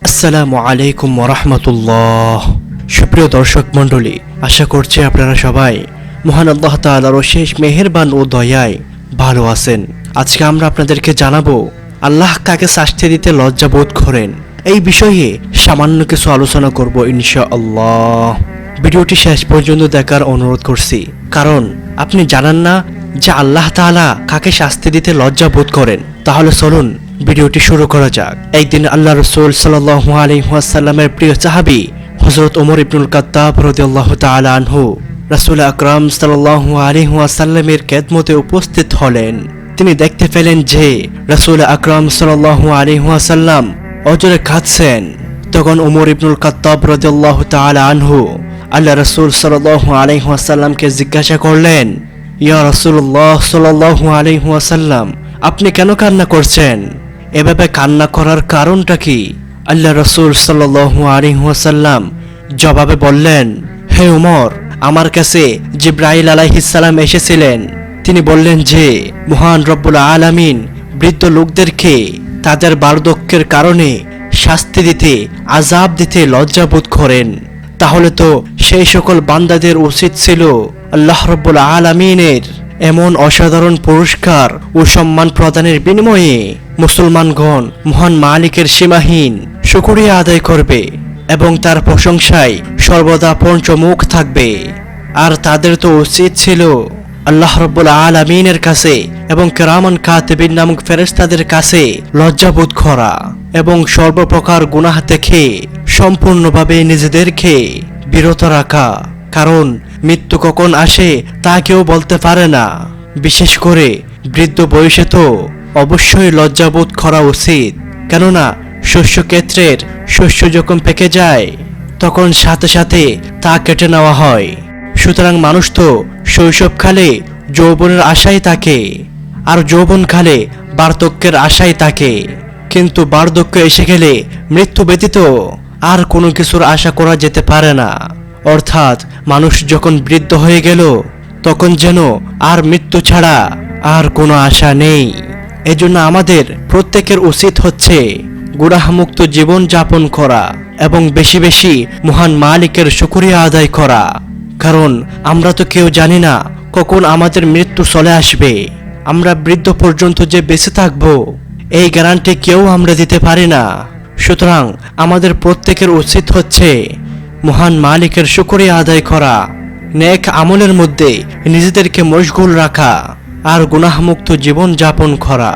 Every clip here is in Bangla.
আসসালামু আলাইকুম ওয়া রাহমাতুল্লাহ। সুপ্রিয় দর্শক মণ্ডলী, আশা করছি আপনারা সবাই মহান আল্লাহ তাআলার অশেষ মেহেরবান ও দয়ায় ভালো আছেন। আজকে আমরা আপনাদেরকে জানাবো আল্লাহ কাকে শাস্তি দিতে লজ্জা বোধ করেন, এই বিষয়ে সামান্য কিছু আলোচনা করব ইনশাআল্লাহ। ভিডিওটি শেষ পর্যন্ত দেখার অনুরোধ করছি, কারণ আপনি জানেন না যে আল্লাহ তাআলা কাকে শাস্তি দিতে লজ্জা বোধ করেন। তাহলে চলুন ভিডিওটি শুরু করা যাক। একদিন আল্লাহ রাসূল সাল্লাল্লাহু আলাইহি ওয়াসাল্লামের প্রিয় সাহাবী হযরত ওমর ইবনুল খাত্তাব রাদিয়াল্লাহু তাআলা আনহু রাসূল আকরাম সাল্লাল্লাহু আলাইহি ওয়াসাল্লামের খেদমতে উপস্থিত হলেন। তিনি দেখতে পেলেন যে রাসূল আকরাম সাল্লাল্লাহু আলাইহি ওয়াসাল্লাম অজরে কাঁদছেন। তখন ওমর ইবনুল খাত্তাব রাদিয়াল্লাহু তাআলা আনহু আল্লাহ রাসূল সাল্লাল্লাহু আলাইহি ওয়াসাল্লামকে জিজ্ঞাসা করলেন, ইয়া রাসূলুল্লাহ সাল্লাল্লাহু আলাইহি ওয়াসাল্লাম, আপনি কেন কান্না করছেন? এভাবে কান্না করার কারণটা কি? আল্লাহ রাসূল সাল্লাল্লাহু আলাইহি ওয়াসাল্লাম জবাবে বললেন, হে ওমর, আমার কাছে জিবরাইল আলাইহিস সালাম এসেছিলেন। তিনি বললেন যে মহান রব্বুল আলামিন বৃদ্ধ লোকদেরকে তাদের বার্ধক্যের কারণে শাস্তি দিতে, আযাব দিতে লজ্জা বোধ করেন। তাহলে তো সেই সকল বান্দাদের উচিত ছিল আল্লাহ রব্বুল আলামিনের এমন অসাধারণ পুরস্কার ও সম্মান প্রদানের বিনিময়ে মুসলমানগণ মহান মালিকের সীমাহীন শুকরিয়া আদায় করবে এবং তার প্রশংসায় সর্বদা পঞ্চমুখ থাকবে। আর তাদের তো উচিত ছিল আল্লাহ রব্বুল আলামিনের কাছে এবং কিরামান কাতিবিন নামক ফেরেশতাদের কাছে লজ্জাবোধ করা এবং সর্বপ্রকার গুনাহ থেকে সম্পূর্ণভাবে নিজেদেরকে বিরত রাখা। কারণ মৃত্যু কখন আসে তা কেউ বলতে পারে না। বিশেষ করে বৃদ্ধ বয়সে তো অবশ্যই লজ্জাবোধ করা উচিত, কেননা শস্যক্ষেত্রের শস্য যখন পেকে যায় তখন সাথে সাথে তা কেটে নেওয়া হয়। সুতরাং মানুষ তো শৈশবকালে যৌবনের আশায় থাকে, আর যৌবনকালে বার্ধক্যের আশায় থাকে, কিন্তু বার্ধক্য এসে গেলে মৃত্যু ব্যতীত আর কোনো কিছুর আশা করা যেতে পারে না। অর্থাৎ মানুষ যখন বৃদ্ধ হয়ে গেল তখন যেন আর মৃত্যু ছাড়া আর কোনো আশা নেই। এজন্য আমাদের প্রত্যেকের উচিত হচ্ছে গুনাহমুক্ত জীবন যাপন করা এবং বেশি বেশি মহান মালিকের শুকরিয়া আদায় করা। কারণ আমরা তো কেউ জানি না কখন আমাদের মৃত্যু চলে আসবে। আমরা বৃদ্ধ পর্যন্ত যে বেঁচে থাকবো এই গ্যারান্টি কেউ আমরা দিতে পারি না। সুতরাং আমাদের প্রত্যেকের উচিত হচ্ছে মহান মালিকের শুকরিয়া আদায় করা, নেক আমলের মধ্যে নিজেদেরকে মশগুল রাখা আর গুনাহমুক্ত জীবন যাপন করা।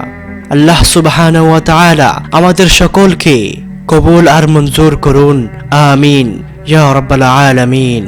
আল্লাহ সুবহানাহু ওয়া তাআলা আমাদের সকলকে কবুল আর মঞ্জুর করুন। আমিন ইয়া রাব্বাল আলামিন।